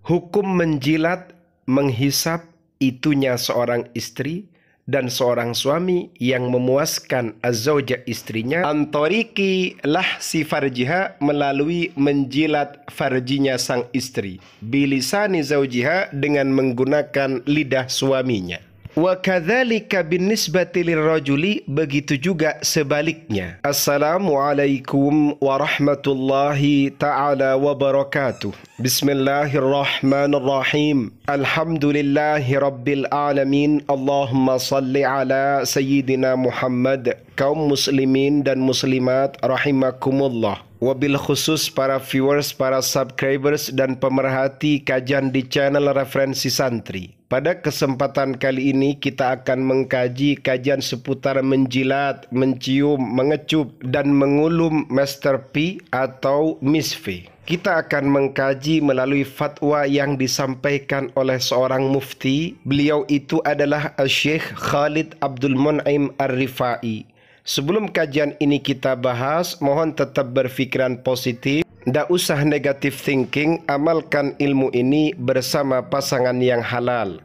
Hukum menjilat, menghisap itunya seorang istri dan seorang suami yang memuaskan az-zawja istrinya antoriki lahsi farjiha melalui menjilat farjinya sang istri bilisani zawjiha dengan menggunakan lidah suaminya. Wa kadzalika binisbati lirrajuli, begitu juga sebaliknya. Assalamualaikum warahmatullahi ta'ala wabarakatuh. Bismillahirrahmanirrahim. Alhamdulillahi rabbil alamin. Allahumma salli ala sayyidina Muhammad. Kaum muslimin dan muslimat rahimakumullah. Wabil khusus para viewers, para subscribers dan pemerhati kajian di channel Referensi Santri. Pada kesempatan kali ini kita akan mengkaji kajian seputar menjilat, mencium, mengecup, dan mengulum Master P atau Miss V. Kita akan mengkaji melalui fatwa yang disampaikan oleh seorang mufti. Beliau itu adalah Syekh Khalid Abdul Mun'im Ar-Rifai. Sebelum kajian ini kita bahas, mohon tetap berfikiran positif. Tidak usah negative thinking, amalkan ilmu ini bersama pasangan yang halal.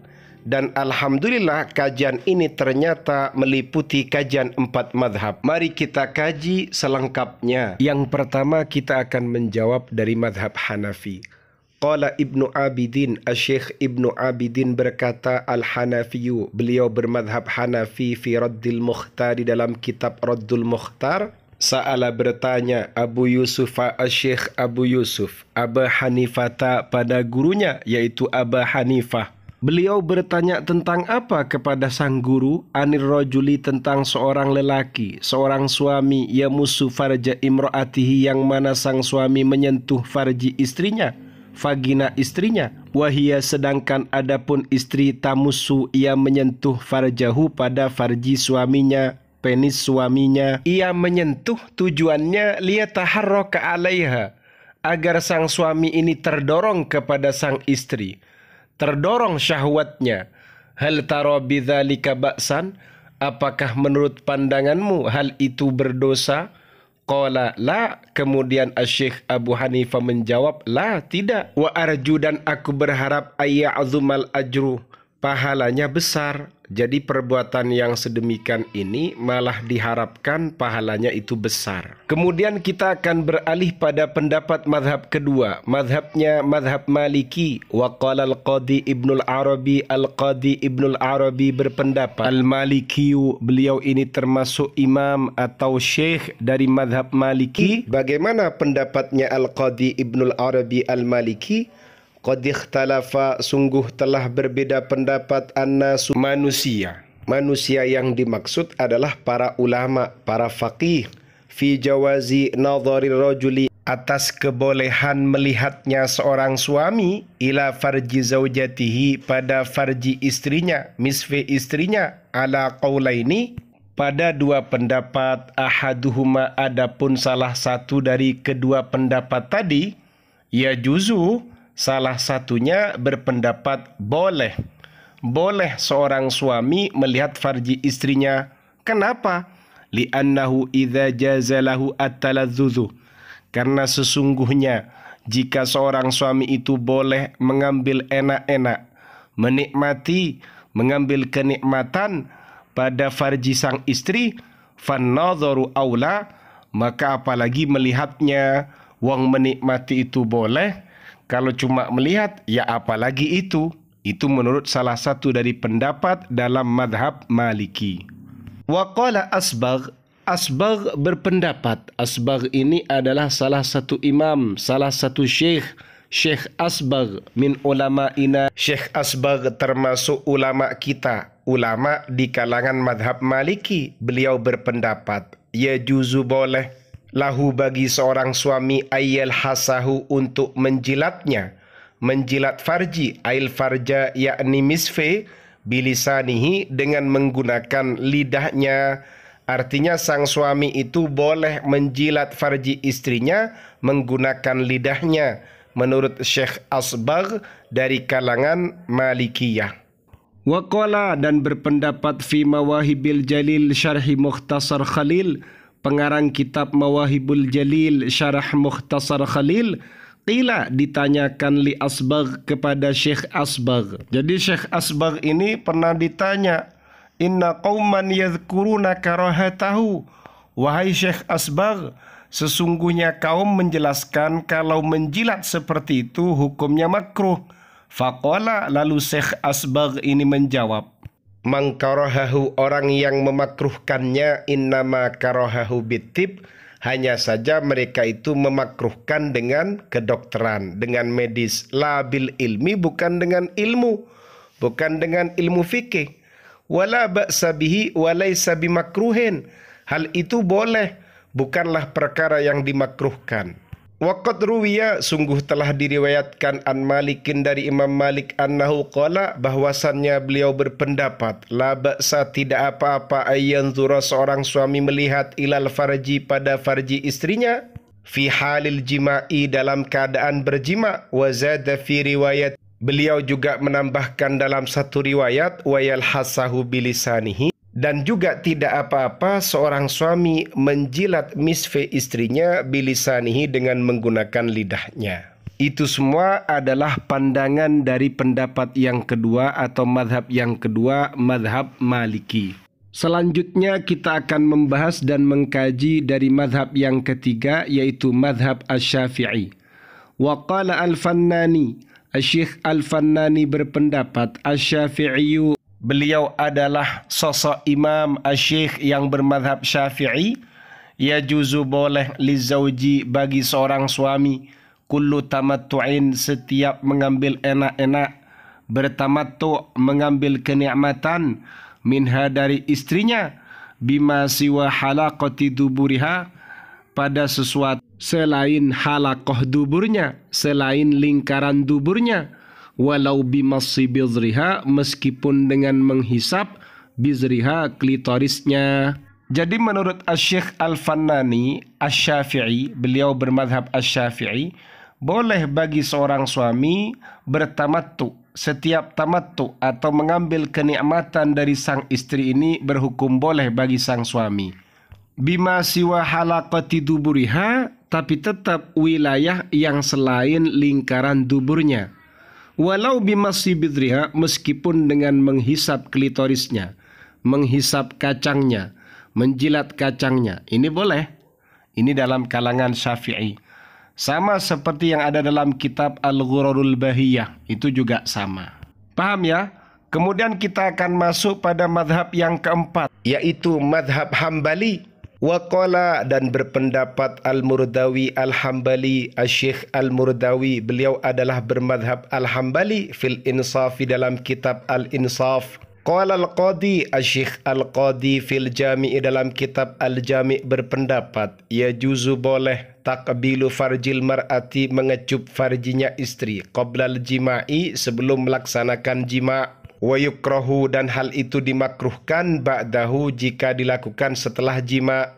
Dan alhamdulillah kajian ini ternyata meliputi kajian 4 madhab. Mari kita kaji selengkapnya. Yang pertama kita akan menjawab dari madhab Hanafi. Qala Ibnu Abidin, Syekh Ibnu Abidin berkata Al-Hanafiyu, beliau bermadhab Hanafi fi Raddil Mukhtar, di dalam kitab Raddul Mukhtar. Sa'ala bertanya Abu Yusuf Syekh Abu Yusuf Aba Hanifata pada gurunya yaitu Aba Hanifah. Beliau bertanya tentang apa kepada sang guru? Anir rajuli, tentang seorang lelaki, seorang suami, yamusu farja imro'atihi, yang mana sang suami menyentuh farji istrinya, vagina istrinya. Wahia, sedangkan adapun istri, tamusu, ia menyentuh farjahu pada farji suaminya, penis suaminya. Ia menyentuh tujuannya liyataharraka alaiha, agar sang suami ini terdorong kepada sang istri, terdorong syahwatnya. Hal tara bidzalika ba'san, apakah menurut pandanganmu hal itu berdosa? Qala la, kemudian Syekh Abu Hanifah menjawab, la, tidak. Wa arju, dan aku berharap ayya'zumal ajru, pahalanya besar. Jadi perbuatan yang sedemikian ini malah diharapkan pahalanya itu besar. Kemudian kita akan beralih pada pendapat madhab kedua. Madhabnya madhab Maliki. Wa qala al-Qadi Ibnul Arabi, al-Qadi Ibnul Arabi berpendapat, al-Malikiyu, beliau ini termasuk imam atau syekh dari madhab Maliki. Bagaimana pendapatnya al-Qadi Ibnul Arabi al-Maliki? Qad ikhtalafa, sungguh telah berbeda pendapat, annasu, manusia. Manusia yang dimaksud adalah para ulama, para faqih, fi jawazi nadhari rajuli, atas kebolehan melihatnya seorang suami, ila farji zaujatihi, pada farji istrinya, misfi istrinya, ala qaulaini, pada dua pendapat. Ahaduhuma, adapun salah satu dari kedua pendapat tadi, ya juzu, salah satunya berpendapat boleh. Boleh seorang suami melihat farji istrinya. Kenapa? Li'annahu idza jazalahu at-taladzuzu, karena sesungguhnya jika seorang suami itu boleh mengambil enak-enak, menikmati, mengambil kenikmatan pada farji sang istri, fannadharu aula, maka apalagi melihatnya. Wong menikmati itu boleh, kalau cuma melihat, ya apalagi itu. Itu menurut salah satu dari pendapat dalam madhab Maliki. Wa qala Asbagh, Asbagh berpendapat. Asbagh ini adalah salah satu imam, salah satu syekh. Syekh Asbagh min ulama'ina. Syekh Asbagh termasuk ulama kita, ulama di kalangan madhab Maliki. Beliau berpendapat, ya juzu, boleh, lahu, bagi seorang suami, ayyal hasahu, untuk menjilatnya, menjilat farji, ail farja, yakni misfe, bilisanihi, dengan menggunakan lidahnya. Artinya sang suami itu boleh menjilat farji istrinya menggunakan lidahnya, menurut Syekh Asbagh dari kalangan Malikiyah. Waqala, dan berpendapat fi Mawahibil Jalil syarhi Mukhtasar Khalil, pengarang kitab Mawahibul Jalil syarah Mukhtasar Khalil, Qila, ditanyakan li Asbagh kepada Syekh Asbagh. Jadi Syekh Asbagh ini pernah ditanya, inna qauman yadhkuruna karahatahu. Wahai Syekh Asbagh, sesungguhnya kaum menjelaskan kalau menjilat seperti itu hukumnya makruh. Faqala, lalu Syekh Asbagh ini menjawab, man karahahu, orang yang memakruhkannya, innama karahahu bitib, hanya saja mereka itu memakruhkan dengan kedokteran, dengan medis. La bil ilmi, bukan dengan ilmu, bukan dengan ilmu fikih. Wala ba'sa bihi walaysa bimakruhin, hal itu boleh, bukanlah perkara yang dimakruhkan. Waqad ruwiya, sungguh telah diriwayatkan an Malikin, dari Imam Malik, annahu qala, bahwasannya beliau berpendapat, la ba'sa, tidak apa-apa, ayyanzura, seorang suami melihat, ilal farji, pada farji istrinya, fi halil jima'i, dalam keadaan berjima. Wa zada fi riwayat, beliau juga menambahkan dalam satu riwayat, wa yalhasahu bilisanihi, dan juga tidak apa-apa seorang suami menjilat misfe istrinya bilisanihi, dengan menggunakan lidahnya. Itu semua adalah pandangan dari pendapat yang kedua atau madhab yang kedua, madhab Maliki. Selanjutnya kita akan membahas dan mengkaji dari madhab yang ketiga, yaitu madhab Asy-Syafi'i. Wa qala Al-Fannani, Syekh Al-Fannani berpendapat, Asy-Syafi'i, beliau adalah sosok imam asyikh yang bermadhab Syafi'i, yajuzu, boleh, lizauji, bagi seorang suami, kullu tamattu'in, setiap mengambil enak-enak, bertamattu', mengambil kenikmatan, minha, dari istrinya, bima siwa halaqati duburiha, pada sesuatu selain halaqah duburnya, selain lingkaran duburnya, walau bimassi bizriha, meskipun dengan menghisap bizriha, klitorisnya. Jadi menurut Syekh Al-Fannani Asy-Syafi'i, beliau bermadhab Asy-Syafi'i, boleh bagi seorang suami bertamattu, setiap tamattu atau mengambil kenikmatan dari sang istri ini berhukum boleh bagi sang suami. Bima siwa halaqati duburiha, tapi tetap wilayah yang selain lingkaran duburnya. Walau bimassi bidriha, meskipun dengan menghisap klitorisnya, menghisap kacangnya, menjilat kacangnya, ini boleh. Ini dalam kalangan Syafi'i. Sama seperti yang ada dalam kitab Al-Ghurarul Bahiyah, itu juga sama. Paham ya? Kemudian kita akan masuk pada madhab yang keempat, yaitu madhab Hambali. Waqala, dan berpendapat Al-Murdawi Al-Hambali, Syekh Al-Murdawi, beliau adalah bermadhab Al-Hambali, fil insaf, dalam kitab Al-Insaf. Qala Al-Qadi, Syekh Al-Qadi fil Jami', dalam kitab Al-Jami' berpendapat, yajuzu, boleh, taqbilu farjil mar'ati, mengecup farjinya istri, qoblal jima'i, sebelum melaksanakan jima'. Wa yukrahu, dan hal itu dimakruhkan, ba'dahu, jika dilakukan setelah jima'.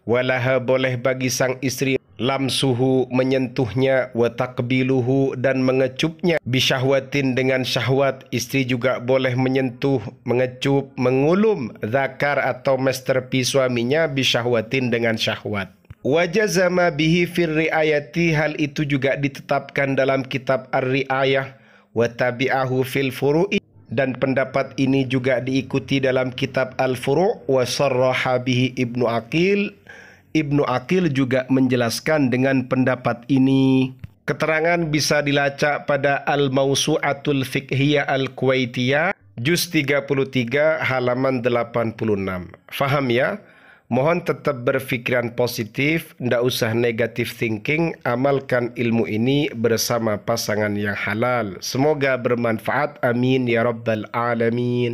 Walaha, boleh bagi sang istri, lamsuhu, menyentuhnya, wa taqbiluhu, dan mengecupnya, bisyahwatin, dengan syahwat. Istri juga boleh menyentuh, mengecup, mengulum zakar atau masterpiece suaminya, bisyahwatin, dengan syahwat. Wajazama bihi fir riayati, hal itu juga ditetapkan dalam kitab Ar-Riayah. Wa tabi'ahu fil furu'i, dan pendapat ini juga diikuti dalam kitab Al-Furu'. Wa sarraha bihi Ibnu Aqil, Ibnu Aqil juga menjelaskan dengan pendapat ini. Keterangan bisa dilacak pada Al-Mawsu'atul Fiqhiyah Al-Kuwaitiyah, juz 33, halaman 86. Faham ya? Mohon tetap berfikiran positif, ndak usah negative thinking, amalkan ilmu ini bersama pasangan yang halal. Semoga bermanfaat, amin ya rabbal alamin.